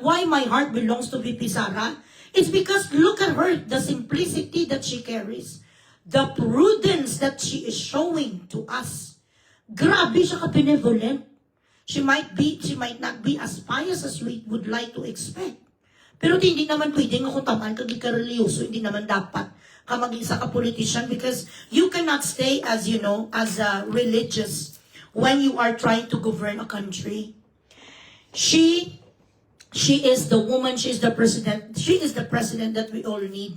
why my heart belongs to VP Sara? It's because look at her, the simplicity that she carries. The prudence that she is showing to us. Grabe siya ka-benevolent. She might not be as pious as we would like to expect. Pero hindi naman pwedeng ako tamaan kag ika-religyoso, hindi naman dapat ka maging sa ka-politician because you cannot stay as, you know, as a religious when you are trying to govern a country. She is the woman, she is the president that we all need.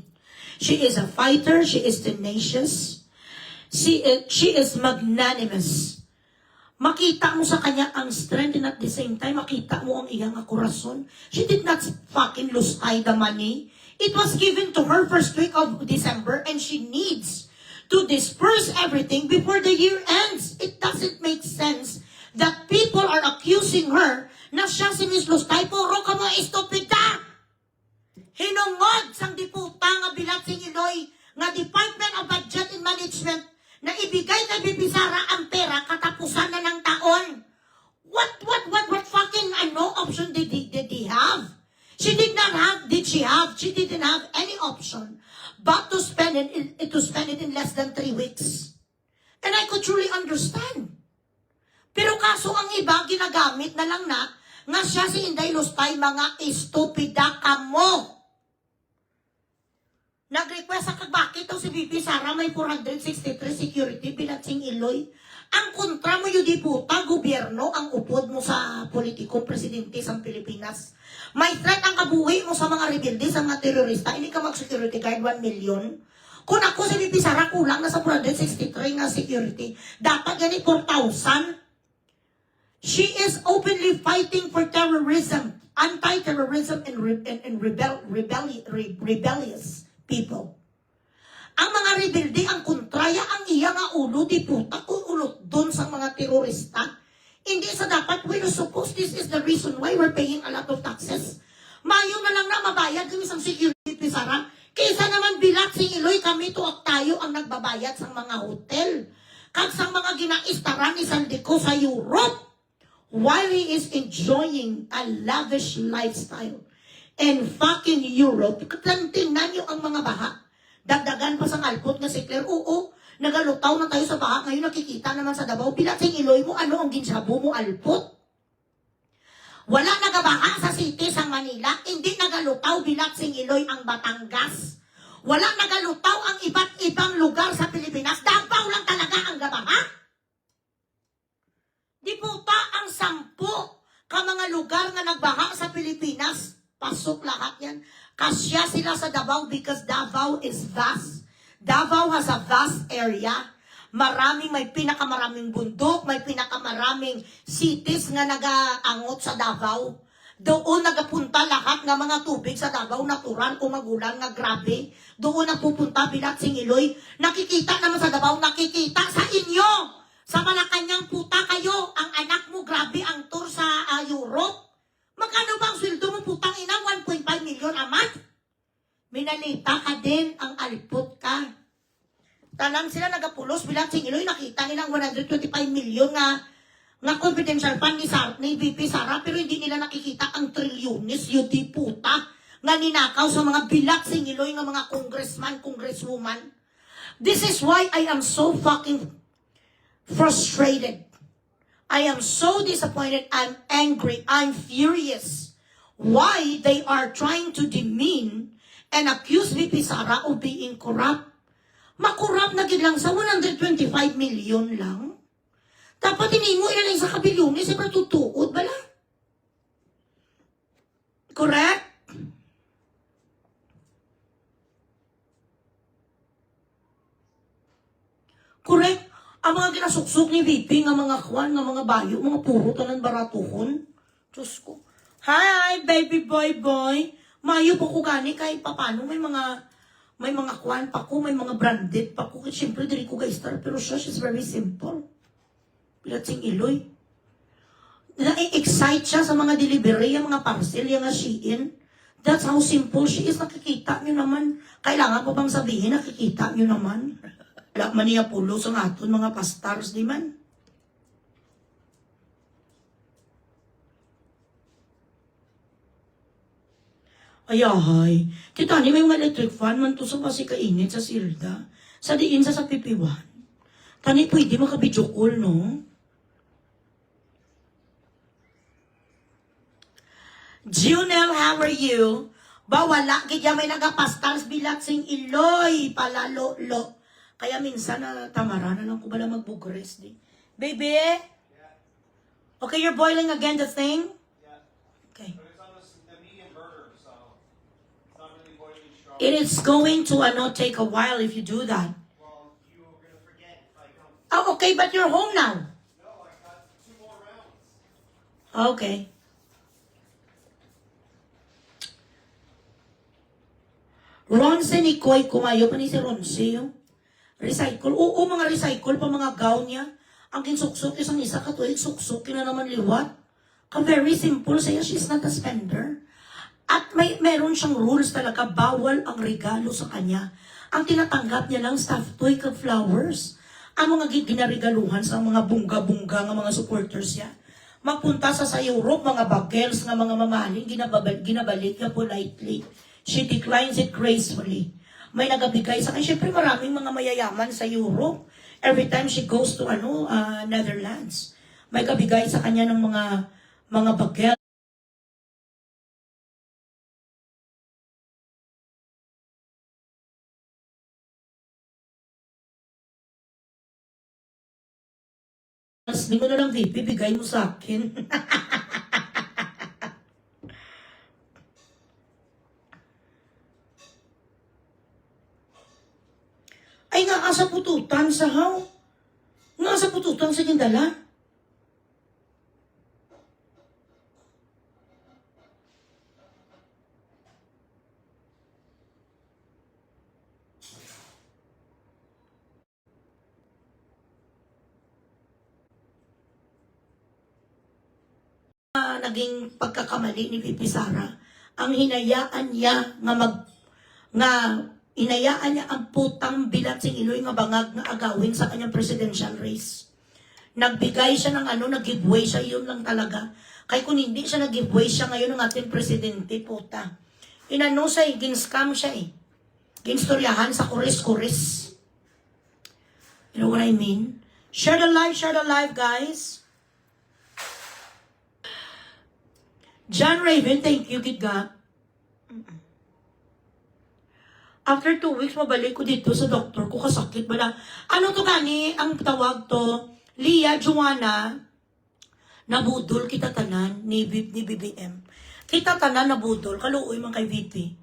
She is a fighter, she is tenacious, she is magnanimous. Makita mo sa kanya ang strength and at the same time, makita mo ang iyang korason. She did not fucking lose the money. It was given to her first week of December and she needs to disperse everything before the year ends. It doesn't make sense that people are accusing her na siya si Miss Lustay, puro ka mo estupida. Hinungod sang diputa nga bilat sing Iloy nga Department of Budget and Management na ibigay kay VP Sara ang pera katapusan na ng taon. What fucking option did he have? She didn't have any option but to spend it in less than 3 weeks. And I could truly understand. Pero kaso ang iba ginagamit na lang na nga siya si Inday Lustay, mga estupida kamo. Nag-request sa bakit daw si VP Sara may 463 security bilatsing Iloy. Ang kontra mo yung diputa, gobyerno, ang upod mo sa politiko, presidente sa Pilipinas. May threat ang kabuhi mo sa mga rebelde, sa mga terorista, hindi ka mag-security guard 1 million. Kung ako si VP Sara, kulang na sa 463 nga security. Dapat yan 4,000. She is openly fighting for terrorism, anti-terrorism, and rebellious people. Ang mga rebelde, ang kontraya, ang iya nga ulo, di puta, ulot doon sa mga terorista. Hindi sa dapat, we're supposed, this is the reason why we're paying a lot of taxes. Mayo na lang na mabayad kami sa security, Sara. Kaysa naman bilat si Iloy, kami tuak tayo ang nagbabayad sa mga hotel. Kag sa mga ginaistaran ni Sandico sa Europe. While he is enjoying a lavish lifestyle in fucking Europe, tingnan nyo ang mga baha. Dagdagan pa sa alpot na si Claire. Oo, nagalutaw na tayo sa baha. Ngayon nakikita naman sa Davao. Bilatsing Iloy mo, ano ang ginsabo mo alpot? Wala nagabaha sa city sa Manila. Hindi nagalutaw bilatsing Iloy ang Batangas. Wala nagalutaw ang iba't ibang lugar sa Pilipinas. Davao lang talaga ang gabaha. Di puta ang 10 ka mga lugar na nagbaha sa Pilipinas. Pasok lahat yan. Kasya sila sa Davao because Davao is vast. Davao has a vast area. May pinakamaraming bundok, may pinakamaraming cities nga nagaangot sa Davao. Doon nagapunta lahat ng mga tubig sa Davao, natural o magulang nga grabe. Doon napupunta bilatsing Iloy. Nakikita naman sa Davao, nakikita sa inyo. Sa Malacanang puta kayo, ang anak mo grabe ang tour sa Europe. Magkano bang sweldo mo putang ina? 1.5 million a month? Minalita ka din, ang alipot ka. Talang sila nagapulos, bilatsing Iloy, nakita nilang 125 million nga confidential fund ni VP Sara, pero hindi nila nakikita ang trilyones, yun di puta, nga ninakaw sa mga bilatsing Iloy ng mga congressman, congresswoman. This is why I am so fucking frustrated. I am so disappointed. I'm angry. I'm furious. Why they are trying to demean and accuse VP Sara of being corrupt. Makorrupt na gid lang sa 125 million lang. Dapat hinimo ila lang sa kabilyones, pero tutuod bala. Correct? Correct? Ang mga ginasuksok ni VP, nga mga kwan, nga mga bayo, mga puro tanan baratuhon. Diyos ko. Hi, baby boy. Mayo po ko gani kahit papano. May mga kwan pa ko, may mga branded pa ko. Siyempre, dili ko ga-star, pero siya, she's very simple. Bilatsing Iloy. Na-excite siya sa mga delivery, yung mga parcel, yung mga Shein. That's how simple she is. Nakikita nyo naman. Kailangan pa bang sabihin, nakikita nyo naman. Wala man niya pulo sa aton mga pastars, di man. Ayahay. Kita ni may mga electric fan man to sa kasi kainit sa silda. Sa diin sa pipiwan. Tani pwede makabidyo call, no? Junel, how are you? Bawala, kaya may nagapastars bilat sing iloy, palalo-lo. Kaya minsan na tamara na lang ko bala magbugres di. Baby? Okay, you're boiling again the thing? Okay. But it's on the medium burner, so it's not really boiling strong. It is going to take a while if you do that. Well, you're gonna forget if I don't. Oh, okay, but you're home now. No, I got 2 more rounds. Okay. Ronce ni Koy, kumayo pa ni si Ronce, yung recycle. Oo, mga recycle pa mga gown niya. Ang kinsuksok, isang isa ka to, suksok, na naman liwat. Very simple siya, she's not a spender. At meron siyang rules talaga, bawal ang regalo sa kanya. Ang tinatanggap niya lang, stuffed toy kag flowers. Ang mga ginarigaluhan sa mga bunga-bunga ng mga supporters niya. Magpunta sa Europe, mga bagels, nga mga mamaling, ginabalik niya politely. She declines it gracefully. May nagabigay sa kanya. Siyempre maraming mga mayayaman sa Europe. Every time she goes to Netherlands, may kabigay sa kanya ng mga bagel. Hindi ko na lang, VP, bigay mo sa akin. Ay nga sa pututan sa haw. Nga sa pututan sa gindala. Naging pagkakamali ni Pipi Sara, ang hinayaan niya hinayaan niya ang putang bilat sing iloy nga bangag nga agawin sa kanyang presidential race. Nagbigay siya ng nag-giveaway siya, yun lang talaga. Kaya kung hindi siya nag-giveaway siya ngayon ng ating presidente, puta. Siya ginscam siya ginstoryahan sa kuris-kuris. You know what I mean? Share the live, guys. John Raven, thank you, Gidga. After 2 weeks, mabalik ko dito sa doktor ko, kasakit bala. Ano to gani? Ang tawag to, Lia, Joanna, nabudol kita tanan ni BBM. Kita tanan nabudol, kaluoy man kay VP.